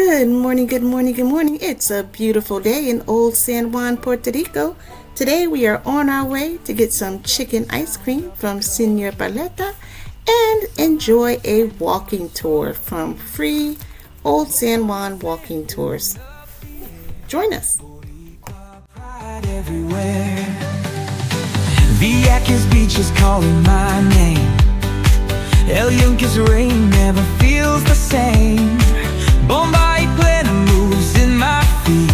Good morning, good morning, good morning. It's a beautiful day in Old San Juan, Puerto Rico. Today we are on our way to get some chicken ice cream from Señor Paleta and enjoy a walking tour from free Old San Juan walking tours. Join us. Vieques Beach is calling my name. El Yunque's rain never feels the same. Bombay plena moves in my feet.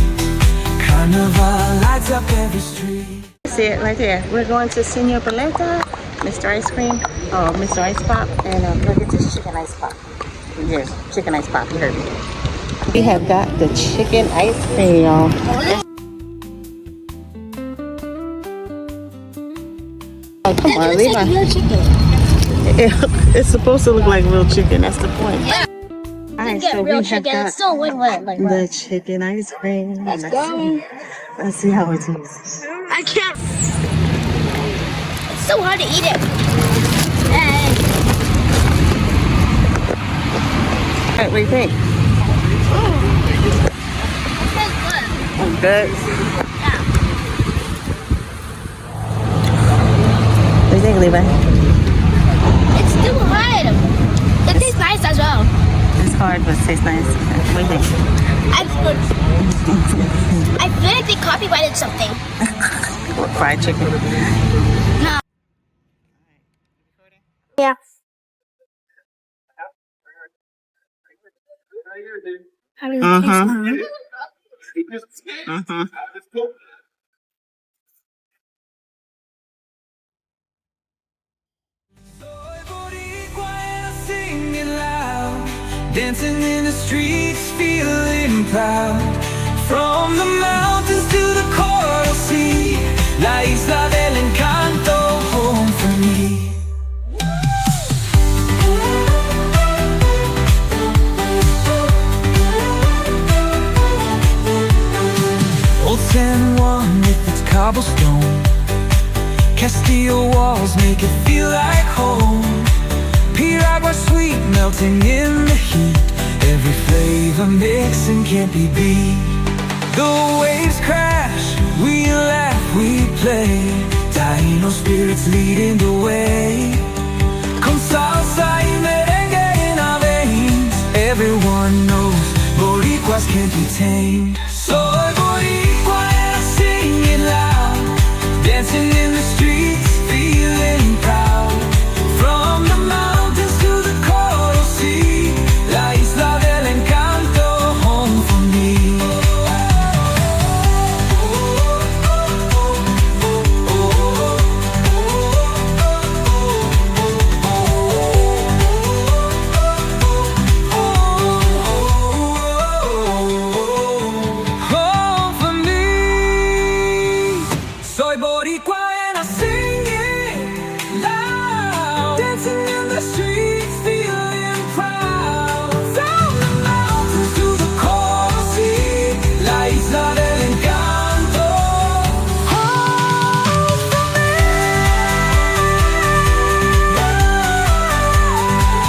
Carnival lights up every street. See it right there. We're going to Señor Paleta, Mr. Ice Cream, Mr. Ice Pop, and we'll get this chicken ice pop. Here's chicken ice pop, you heard me. We have got the chicken ice cream, y'all. Oh, come on, Levi. Real chicken. It's supposed to look like real chicken, that's the point. Yeah. Alright, Get so real we have chicken. got It's still wet. Like the chicken ice cream. Let's go. Let's see how it tastes. I can't. It's so hard to eat it. And Alright, what do you think? it tastes good. Good. Yeah. What do you think, Levi? It's still hard. It tastes nice as well. It's hard, but it tastes nice. What do you think? I feel like they copyrighted something. What, fried chicken? No. Yeah. How does it taste? Soy boricua and I sing it loud. Dancing in the streets, feeling proud. From the mountains to the coral sea, la isla del encanto, home for me. Old San Juan with its cobblestone, Castillo walls make it feel like home. Piragua sweet melting in the heat, every flavor mixing can't be beat. The waves crash, we laugh, we play. Taino spirits leading the way. Con salsa y merengue in our veins, everyone knows Boricuas can't be tamed. Soy Boricua and I sing it loud. Dancing in the streets, feeling proud. From the mountains to the coral sea, la isla del encanto, home for me. Home for me. Soy Boricua and I sing it loud. Dancing in the streets, feeling proud. From the mountains to the coral sea, la isla del encanto. Home for me.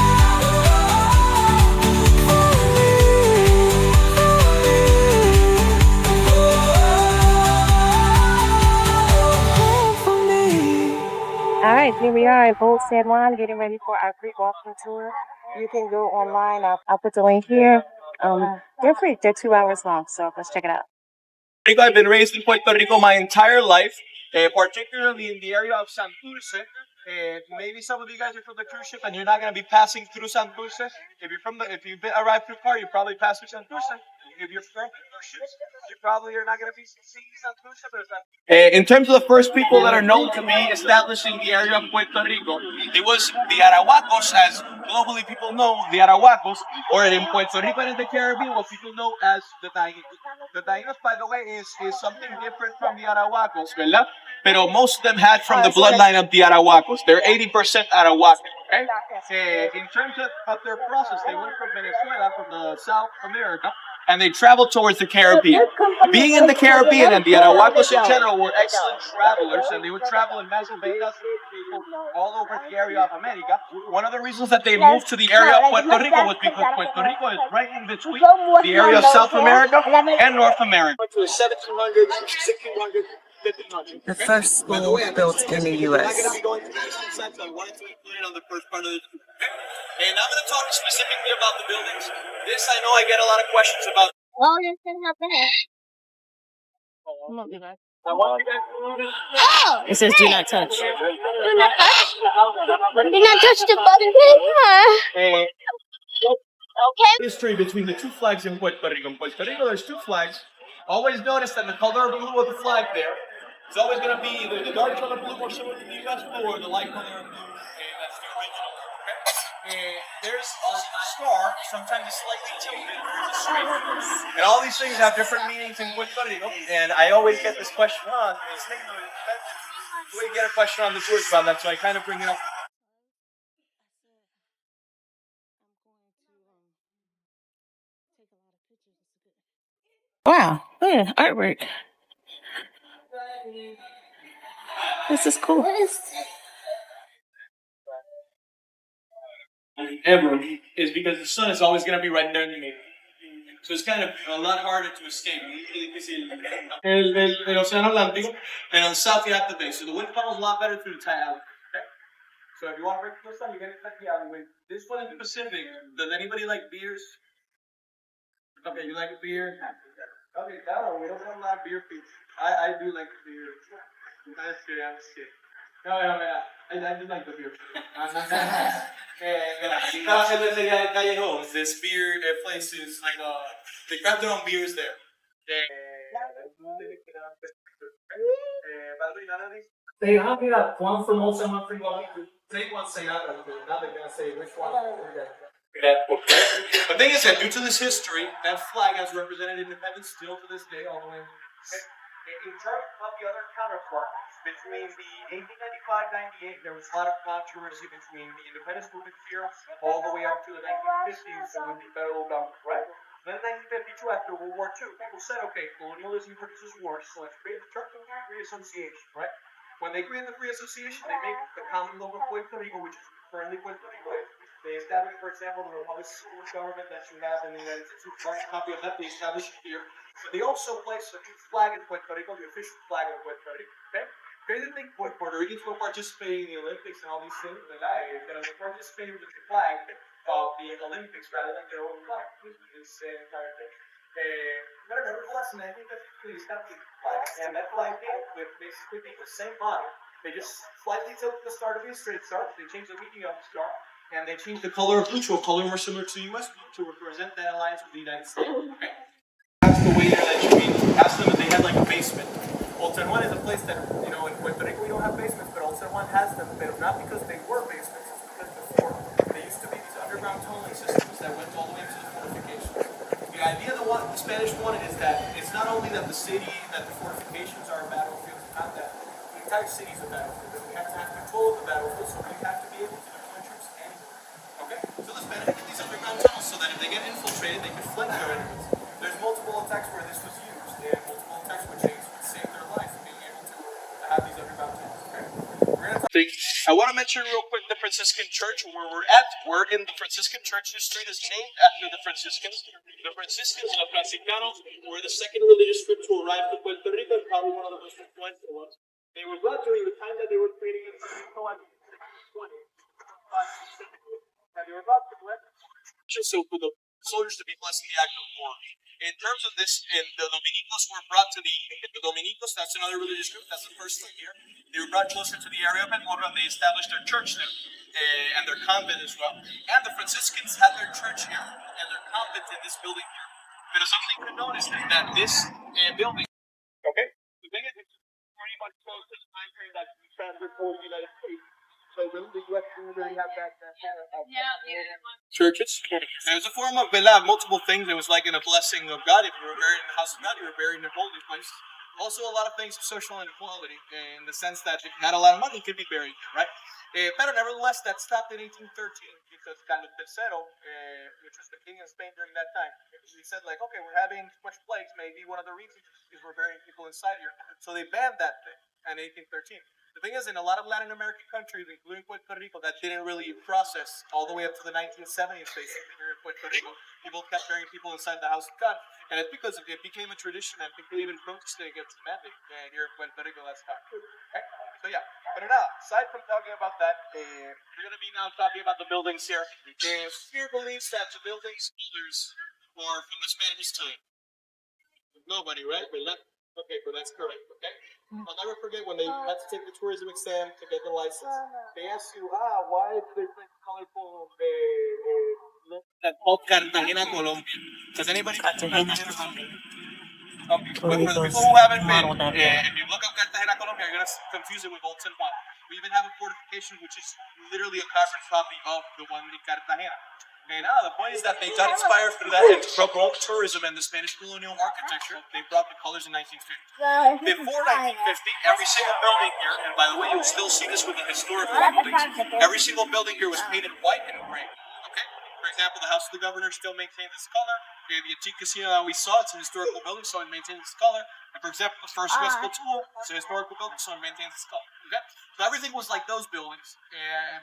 Alright, here we are in Old San Juan getting ready for our free walking tour. You can go online. I'll put the link here. They're free. They're 2 hours long, so let's check it out. I've been raised in Puerto Rico my entire life, particularly in the area of Santurce. Maybe some of you guys are from the cruise ship and you're not going to be passing through Santurce. If you've arrived through car, you probably pass through Santurce. If you're from cruise ships, you probably are not going to be seeing Santurce. In terms of the first people that are known to be establishing the area of Puerto Rico, it was the Arahuacos, as globally people know the Arahuacos, or in Puerto Rico and in the Caribbean, what people know as the Taínos. The Taínos, by the way, is something different from the Arahuacos, ¿verdad? Pero most of them had from the bloodline of the Arahuacos. They're 80% Arahuacos, okay? In terms of their process, they went from Venezuela, from the South America, and they traveled towards the Caribbean. Being in the Caribbean and the Arahuacos in general were excellent travelers, and they would travel in massive velas people all over the area of America. One of the reasons that they moved to the area of Puerto Rico was because Puerto Rico is right in between the area of South America and North America. To the 1700s, 1600s, 1500s. The first school built in the U.S. I'm going to be going to the eastern side, so I wanted to include it on the first part of this. And I'm going to talk specifically about the buildings. This I know I get a lot of questions about. Oh, this is not bad. I want you guys to notice. Oh! It says do not touch. Do not touch. Do not touch the button. Okay. History between the two flags in Puerto Rico. In Puerto Rico, there's two flags. Always notice that the color blue of the flag there is always going to be either the dark color blue more similar to the U.S. blue or the light color blue, and that's the original. Okay? There's a star, sometimes it's slightly tilted, there's a straight. And all these things have different meanings in Puerto Rico. And I always get this question on. We get a question on the tours about that, so I kind of bring it up. Wow, look at artwork. This is cool. Ever is because the sun is always going to be right there in the middle. So it's kind of a lot harder to escape. El Océano Atlántico, and on the south you have the bay. So the wind funnels a lot better through the Thai alley. Okay? So if you want to break the first time, you get to cut the alleyway. This one in the Pacific, does anybody like beers? Okay, you like beer? Okay, that one, we don't have a lot of beer feeds. I do like beer. That's good, I'm just kidding. No, I do like the beer. This beer place is like, they grab their own beers there. They have one from Old San Juan, take one, say that, now they're going to say which one. The thing is that due to this history, that flag has represented independence still to this day, all the way. In terms of the other counterpart, between the 1895-98, there was a lot of controversy between the independence movement here all the way up to the 1950s with the federal government, right? Then in 1952, after World War II, people said, okay, colonialism produces war, so let's create the Church Free Association, right? When they created the Free Association, they made the Commonwealth of Puerto Rico, which is currently Puerto Rico. They established, for example, the Republic government that you have in the United States. A copy of that they established here. But they also placed a new flag in Puerto Rico, the official flag of Puerto Rico. Okay? Crazy thing, Puerto Ricans will participate in the Olympics and all these things, but they participate with the flag of the Olympics rather than their own flag. This entire thing. But nevertheless, in 1953, they established the flag, and that flag came with basically the same body. They just slightly tilted the star to be a straight star. They changed the meaning of the star. And they changed the color of blue to a color more similar to the U.S. to represent that alliance with the United States. Okay. Ask the waiter that you meet. Ask them if they had like a basement. Old San Juan is a place that, in Puerto Rico we don't have basements, but Old San Juan has them. But not because they were basements, it's because before they used to be these underground tunneling systems that went all the way to the fortifications. The idea that what the Spanish wanted is that it's not only that the city, that the fortifications are a battlefield, it's not that. The entire city is a battlefield. And we have to have control of the battlefield, so we have to be able to deploy troops anywhere. Okay? So the Spanish get these underground tunnels so that if they get infiltrated, they can flank their enemies. There's multiple attacks where this was used, and multiple attacks where James would save their life being able to have these underground tunnels. Okay? I want to mention real quick the Franciscan Church where we're at. We're in the Franciscan Church. This street is named after the Franciscans. The Franciscans, the Franciscanos, were the second religious group to arrive to Puerto Rico, and probably one of the most influential ones. They were brought during the time that they were creating it in 1920. They were brought to so for the soldiers to be blessed in the act of war. In terms of this, and the Dominicos were brought to the Dominicos, that's another religious group, that's the first thing here. They were brought closer to the area of Edmora, and they established their church there, and their convent as well. And the Franciscans had their church here, and their convent in this building here. But something to notice is that this building, okay, the thing is, it's pretty much close to the time period that we transferred to the United States. So really, the U.S. didn't really have that churches. It was a form of multiple things. It was like in a blessing of God. If you were buried in the house of God, you were buried in a holy place. Also, a lot of things of social inequality in the sense that if you had a lot of money, you could be buried, right? But nevertheless, that stopped in 1813 because Carlos III, which was the king of Spain during that time, he said like, okay, we're having too much plagues. Maybe one of the reasons is we're burying people inside here. So they banned that thing in 1813. The thing is, in a lot of Latin American countries, including Puerto Rico, that didn't really process all the way up to the 1970s, basically, here in Puerto Rico. People kept burying people inside the house of God. And it's because it became a tradition, and people even protested against magic here in Puerto Rico last time. Okay? So yeah, but now, aside from talking about that, we're going to be now talking about the buildings here. Fear believes that the buildings' colors are from the Spanish time. Nobody, right? Okay, but that's correct, okay? I'll never forget when they had to take the tourism exam to get the license. They asked you, why is there colorful that called Cartagena, Colombia? Does anybody know Cartagena, Colombia? Okay, for the people who haven't been, if you look up Cartagena, Colombia, you're going to confuse it with Old San Juan. We even have a fortification which is literally a carbon copy of the one in Cartagena. And the point is that they got inspired through that and from all the tourism and the Spanish colonial architecture. They brought the colors in 1950. Before 1950, every single building here, and by the way, you'll still see this with the historical buildings, every single building here was painted white and gray. Okay? For example, the House of the Governor still maintains this color. The Antique Casino that we saw, it's an historical building, so it maintains its color. And for example, the first Westfield School, it's a historical building, so it maintains its color. Okay? So everything was like those buildings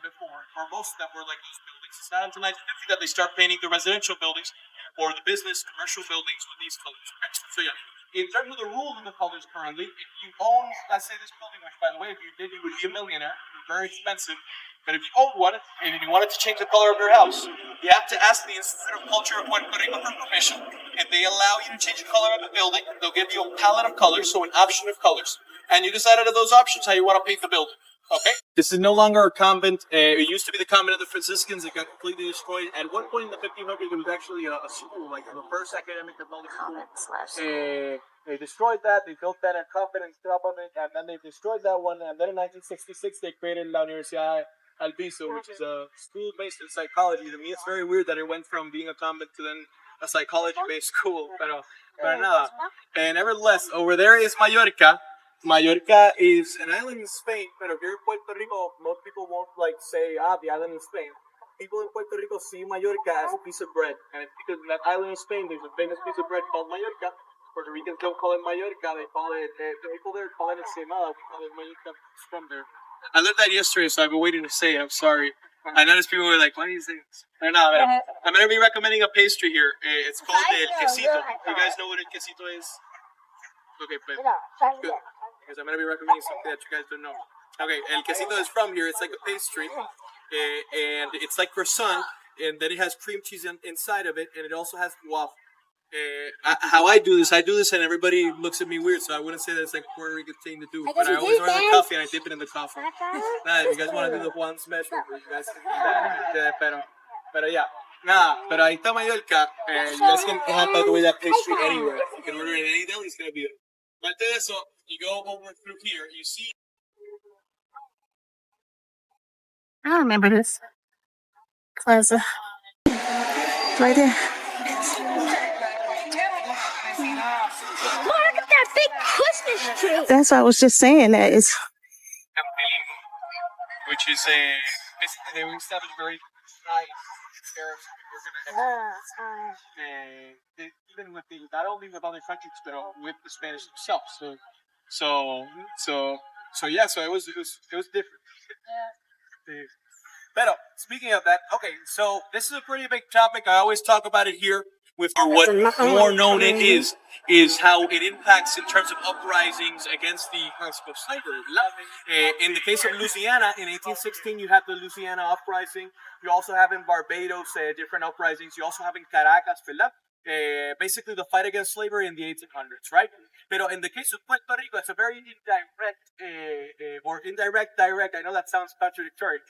before, or most of them were like those buildings. It's not until 1950 that they start painting the residential buildings or the business, commercial buildings with these colors. Okay? So yeah, in terms of the rules of the colors currently, if you own, let's say this building, which by the way, if you did, you would be a millionaire. It's very expensive. But if you owned one, and if you wanted to change the color of your house, you have to ask the Institute of Culture of Puerto Rico for permission. If they allow you to change the color of the building, they'll give you a palette of colors, so an option of colors. And you decide out of those options how you want to paint the building. Okay? This is no longer a convent. It used to be the convent of the Franciscans. It got completely destroyed. At one point in the 1500s, it was actually a school, like the first academic development school. They destroyed that. They built that in convent and top of it, and then they destroyed that one. And then in 1966, they created La Universidad Albizu, which is a school based in psychology. To me, it's very weird that it went from being a convent to then a psychology-based school. Pero nada. And nevertheless, over there is Mallorca. Mallorca is an island in Spain, but if you're in Puerto Rico, most people won't say, the island in Spain. People in Puerto Rico see Mallorca as a piece of bread, and it's because in that island in Spain, there's a famous piece of bread called Mallorca. Puerto Ricans don't call it Mallorca, they call it, the people there call it Ensenada, we call it Mallorca from there. I learned that yesterday, so I've been waiting to say it, I'm sorry. I noticed people were like, why do you say this? I'm going to be recommending a pastry here. It's called el quesito. You guys know what el quesito is? Okay, good. Because I'm going to be recommending something that you guys don't know. Okay, el quesito is from here. It's like a pastry, and it's like croissant, and then it has cream cheese inside of it, and it also has waffle. How I do this, and everybody looks at me weird, so I wouldn't say that it's like a Puerto Rican thing to do. But I always order the coffee, and I dip it in the coffee. If you guys want to do the Juan special, you guys can do that. Pero yeah. Pero ahí está Mallorca, and you guys can have, by the way, that pastry anywhere. You can order it in any deli, it's going to be there. Right there, so you go over through here, you see. I remember this plaza. Right there. Look at that big Christmas tree. That's what I was just saying. That is. Which is they established very nice even with not only with other countries, but with the Spanish themselves. So it was different. But speaking of that, okay, so this is a pretty big topic. I always talk about it here. What more known it is how it impacts in terms of uprisings against the concept of slavery. In the case of Louisiana, in 1816, you have the Louisiana uprising. You also have in Barbados different uprisings. You also have in Caracas, basically the fight against slavery in the 1800s, right? But in the case of Puerto Rico, it's a very direct, I know that sounds contradictory,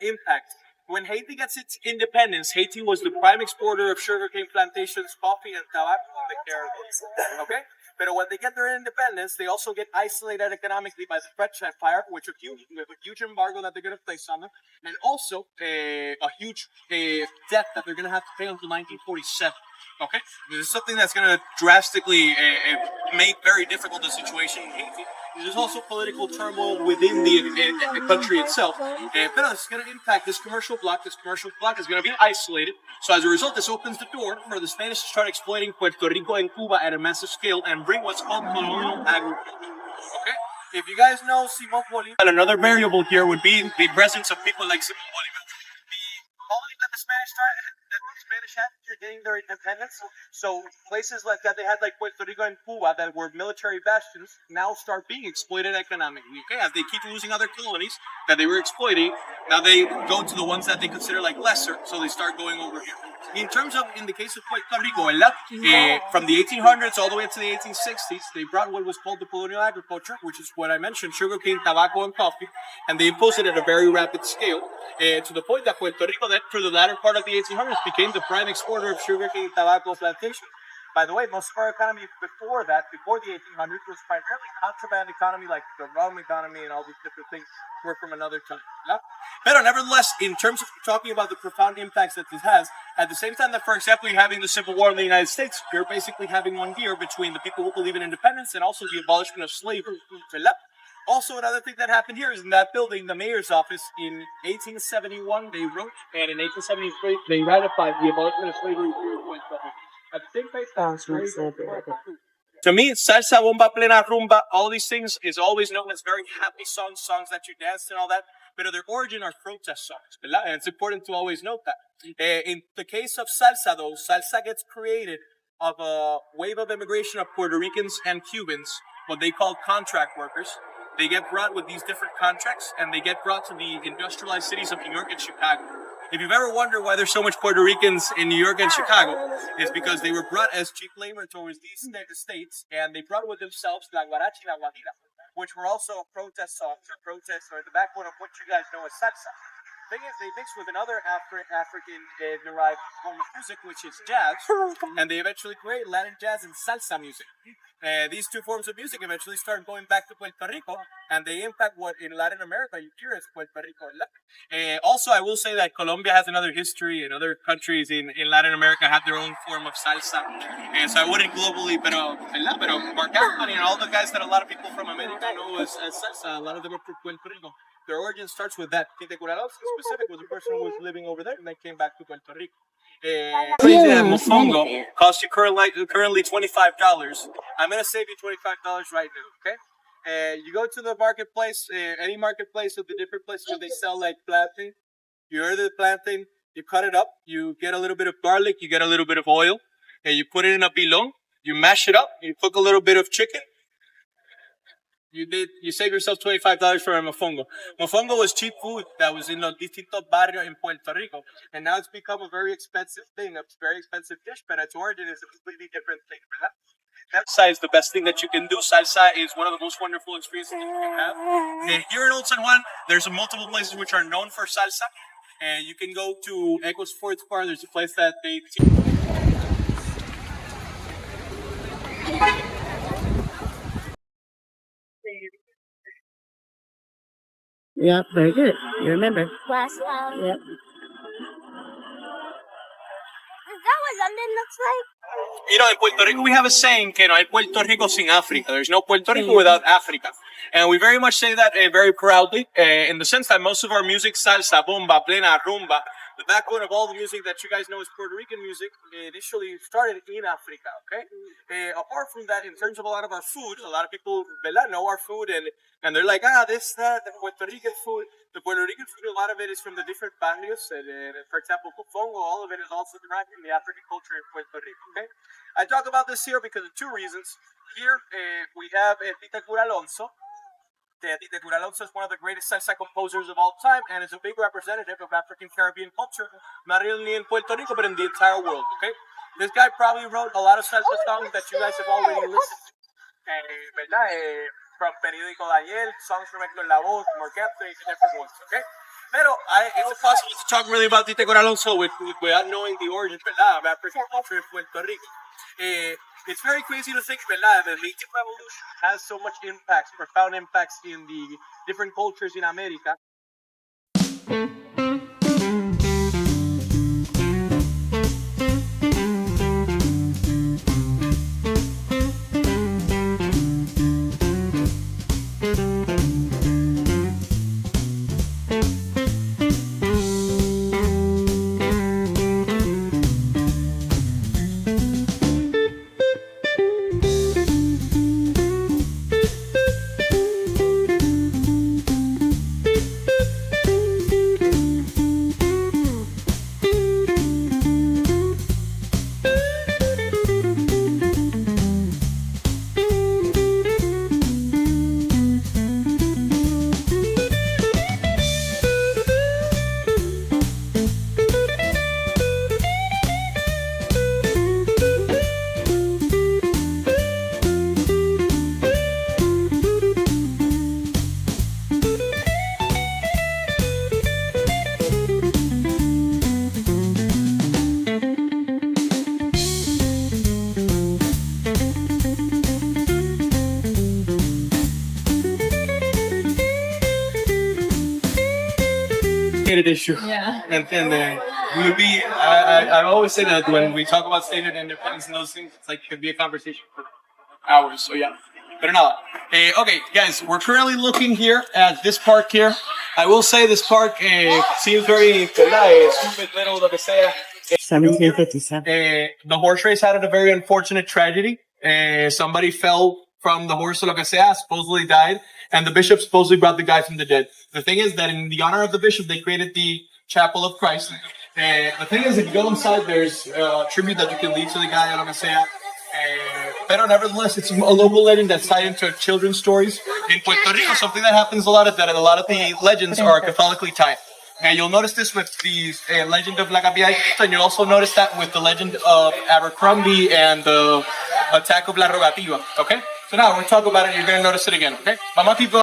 impact. When Haiti gets its independence, Haiti was the prime exporter of sugarcane plantations, coffee, and tobacco in the Caribbean. Okay? But when they get their independence, they also get isolated economically by the French Empire, with a huge embargo that they're going to place on them, and also a huge debt that they're going to have to pay until 1947. Okay? This is something that's going to drastically make very difficult the situation in Haiti. There's also political turmoil within the country itself. But it's going to impact this commercial block. This commercial block is going to be isolated. So as a result, this opens the door for the Spanish to start exploiting Puerto Rico and Cuba at a massive scale and bring what's called colonial agriculture. Okay? if you guys know Simon Bolivar, and another variable here would be the presence of people like Simon Bolivar. The only that the Spanish had here getting their independence. So places like that they had like Puerto Rico and Cuba that were military bastions now start being exploited economically. Okay, as they keep losing other colonies that they were exploiting, now they go to the ones that they consider like lesser, so they start going over here. In terms of, in the case of Puerto Rico, from the 1800s all the way up to the 1860s, they brought what was called the colonial agriculture, which is what I mentioned, sugarcane, tobacco, and coffee, and they imposed it at a very rapid scale, to the point that Puerto Rico, then through the latter part of the 1800s, became the prime exporter of sugarcane, tobacco, plantation. By the way, most of our economy before that, before the 1800s, was primarily contraband economy, like the rum economy and all these different things were from another time. Yeah? But nevertheless, in terms of talking about the profound impacts that this has, at the same time that, for example, you're having the Civil War in the United States, you're basically having one year between the people who believe in independence and also the abolishment of slavery. Also, another thing that happened here is in that building, the mayor's office, in 1871, they wrote, and in 1873, they ratified the abolishment of slavery here in Puerto Rico. At the same place, to me, salsa, bomba, plena, rumba, all these things is always known as very happy songs, songs that you dance and all that, but their origin are protest songs. And it's important to always note that. In the case of salsa, though, salsa gets created of a wave of immigration of Puerto Ricans and Cubans, what they call contract workers. They get brought with these different contracts, and they get brought to the industrialized cities of New York and Chicago. If you've ever wondered why there's so much Puerto Ricans in New York and Chicago, it's because they were brought as cheap labor towards these states, and they brought with themselves La Guaracha y La Guajira, which were also protest songs or protests or the backbone of what you guys know as salsa. The thing is, they mix with another African-derived form of music, which is jazz, and they eventually create Latin jazz and salsa music. These two forms of music eventually start going back to Puerto Rico, and they impact what in Latin America you hear as Puerto Rico. Also, I will say that Colombia has another history, and other countries in Latin America have their own form of salsa. And so I wouldn't globally, pero Mark Anthony and all the guys that a lot of people from America know as salsa, a lot of them are from Puerto Rico. Their origin starts with that. Tite Curalao, specific, was a person who was living over there and then came back to Puerto Rico. Crazy that mofongo costs you currently $25. I'm gonna save you $25 right now, okay? You go to the marketplace, any marketplace of the different places where they sell like plantain. You order the plantain, you cut it up, you get a little bit of garlic, you get a little bit of oil, and you put it in a pilon. You mash it up, you cook a little bit of chicken. You save yourself $25 for a mofongo. Mofongo was cheap food that was in los distintos barrios in Puerto Rico, and now it's become a very expensive thing, a very expensive dish, but its origin is a completely different thing. Salsa is the best thing that you can do. Salsa is one of the most wonderful experiences that you can have. And here in Old San Juan, there's multiple places which are known for salsa, and you can go to Echo Sports Bar. There's a place that they Yep, very good. You remember. Last time. Yep. Is that what London looks like? You know, in Puerto Rico, we have a saying, que no hay Puerto Rico sin Africa. There's no Puerto Rico without Africa. And we very much say that very proudly, in the sense that most of our music, salsa, bomba, plena, rumba, the backbone of all the music that you guys know is Puerto Rican music, initially started in Africa, okay? Apart from that, in terms of a lot of our food, a lot of people know our food, and they're like, this, that, the Puerto Rican food. The Puerto Rican food, a lot of it is from the different barrios, and for example, mofongo, all of it is also derived from the African culture in Puerto Rico, okay? I talk about this here because of two reasons. Here, we have Tite Curalonso. Tite Curalonso is one of the greatest salsa composers of all time, and is a big representative of African Caribbean culture, not only in Puerto Rico, but in the entire world, okay? This guy probably wrote a lot of salsa songs that you guys have already listened to, from Periódico de Ayer, songs from Héctor Lavoe, Mark Anthony, and different ones, okay? Pero it's impossible to talk really about Tite Curalonso without knowing the origin of African culture in Puerto Rico. It's very crazy to think that the Native Revolution has so much impacts, profound impacts in the different cultures in America. complicated issue. Yeah. And we would be. I always say that when we talk about state and independence and those things, it's like it could be a conversation for hours. So yeah. Pero nada. Okay, guys, we're currently looking here at this park here. I will say this park seems very stupid, little, lo que sea. 1757. The horse race had a very unfortunate tragedy. Somebody fell from the horse, lo que sea, supposedly died, and the bishop supposedly brought the guy from the dead. The thing is that in the honor of the bishop, they created the Chapel of Christ. The thing is, if you go inside, there's a tribute that you can leave to the guy, lo que sea. But nevertheless, it's a local legend that's tied into children's stories in Puerto Rico. Something that happens a lot of that, and a lot of the legends are Catholically tied. And you'll notice this with the legend of La Capilla de Cristo, and you'll also notice that with the legend of Abercrombie and the attack of La Rogativa. Okay? So now we're going to talk about it, and you're going to notice it again. Okay? Vamos, people.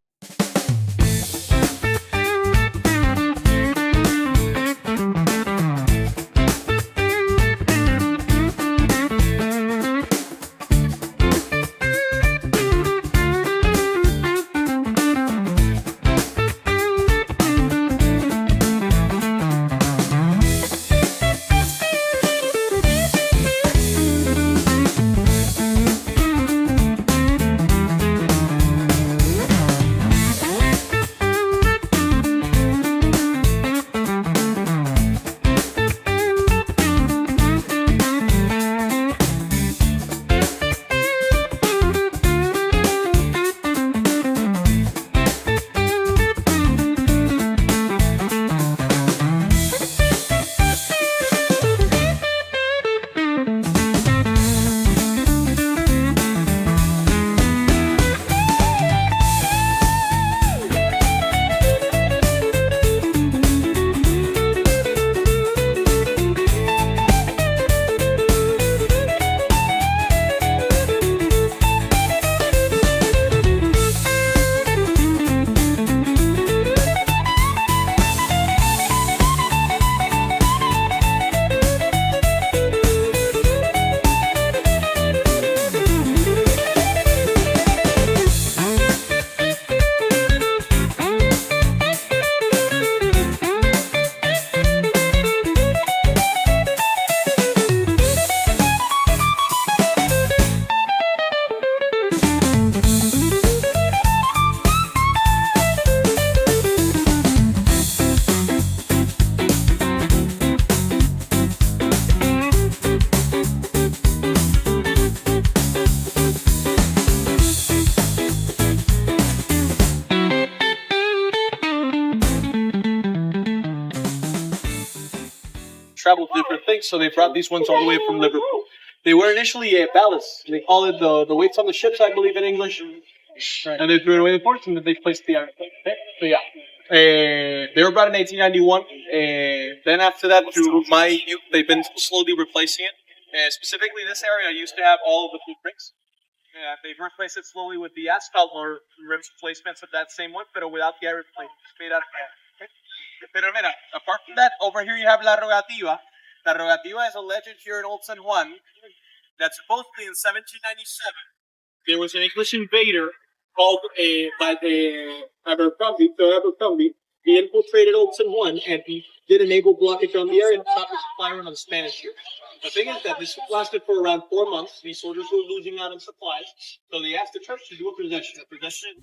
Travel different things, so they brought these ones all the way from Liverpool. They were initially ballast. They call it the weights on the ships, I believe, in English. And they threw it away the ports, and then they placed the iron. Okay? So yeah, they were brought in 1891. Then after that, through my youth, they've been slowly replacing it. Specifically, this area used to have all of the food bricks. They've replaced it slowly with the asphalt or rim replacements of that same one, but without the iron plate. It's made out of iron. Okay? Pero mira, apart from that, over here you have La Rogativa. La Rogativa is a legend here in Old San Juan that supposedly in 1797 there was an English invader called by the Abercrombie. He infiltrated Old San Juan and he did a naval blockage on the area and stopped the supply run on the Spanish here. The thing is that this lasted for around 4 months. These soldiers were losing out on supplies, so they asked the church to do a procession.